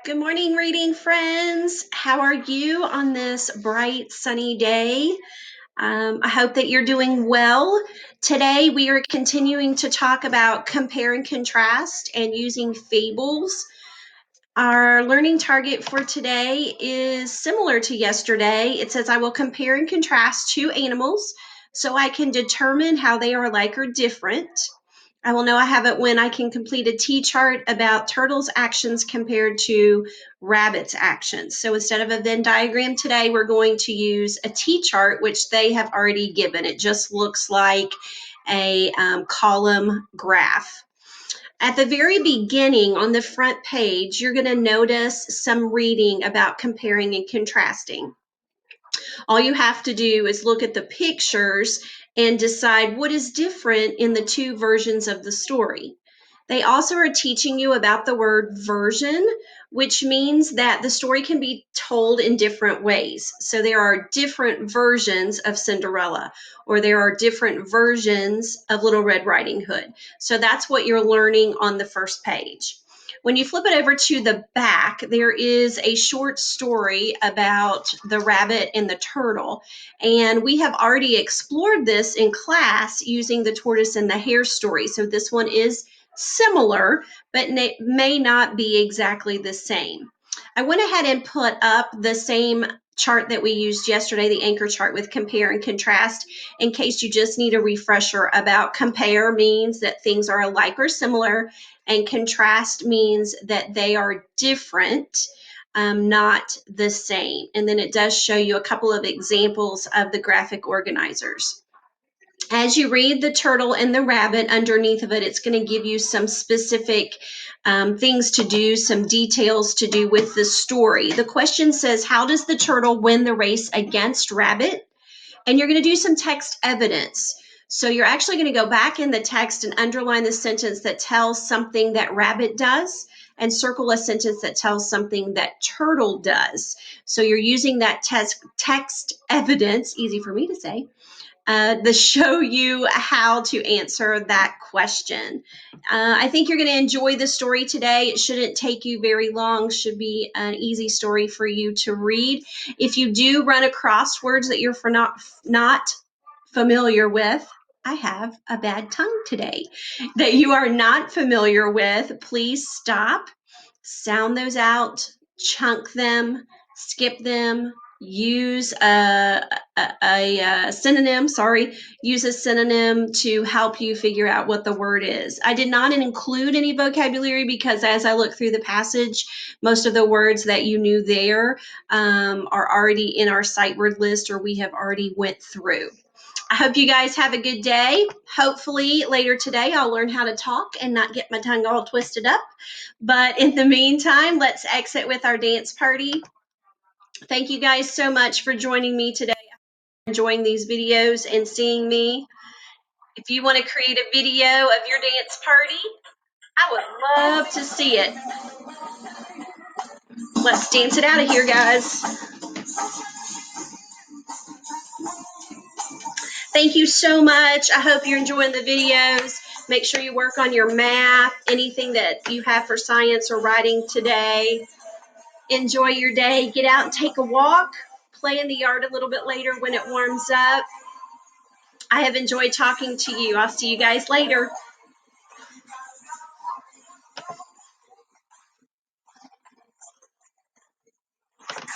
Good morning, reading friends. How are you on this bright, sunny day? I hope that you're doing well. Today, we are continuing to talk about compare and contrast and using fables. Our learning target for today is similar to yesterday. It says, I will compare and contrast two animals so I can determine how they are alike or different. I will know I have it when I can complete a T-chart about turtles' actions compared to rabbits' actions. So instead of a Venn diagram today, we're going to use a T-chart, which they have already given. It just looks like a column graph. At the very beginning on the front page, you're going to notice some reading about comparing and contrasting. All you have to do is look at the pictures and decide what is different in the two versions of the story. They also are teaching you about the word version, which means that the story can be told in different ways. So there are different versions of Cinderella, or there are different versions of Little Red Riding Hood. So that's what you're learning on the first page. When you flip it over to the back, there is a short story about the rabbit and the turtle. And we have already explored this in class using the tortoise and the hare story. So this one is similar, but may not be exactly the same. I went ahead and put up the same chart that we used yesterday, the anchor chart with compare and contrast, in case you just need a refresher about compare means that things are alike or similar, and contrast means that they are different, not the same. And then it does show you a couple of examples of the graphic organizers. As you read the turtle and the rabbit underneath of it, it's going to give you some specific things to do, some details to do with the story. The question says, how does the turtle win the race against rabbit? And you're going to do some text evidence. So you're actually going to go back in the text and underline the sentence that tells something that rabbit does and circle a sentence that tells something that turtle does. So you're using that text evidence, easy for me to say, to show you how to answer that question. I think you're going to enjoy the story today. It shouldn't take you very long, should be an easy story for you to read. If you do run across words that you're not familiar with, I have a bad tongue today, that you are not familiar with, please stop, sound those out, chunk them, skip them, use a synonym, use a synonym to help you figure out what the word is. I did not include any vocabulary because as I look through the passage, most of the words that you knew there are already in our sight word list or we have already went through. I hope you guys have a good day. Hopefully later today I'll learn how to talk and not get my tongue all twisted up. But in the meantime, let's exit with our dance party. Thank you guys so much for joining me today. I'm enjoying these videos and seeing me. If you want to create a video of your dance party, I would love to see it. Let's dance it out of here, guys. Thank you so much. I hope you're enjoying the videos. Make sure you work on your math, anything that you have for science or writing today. Enjoy your day. Get out and take a walk. Play in the yard a little bit later when it warms up. I have enjoyed talking to you. I'll see you guys later.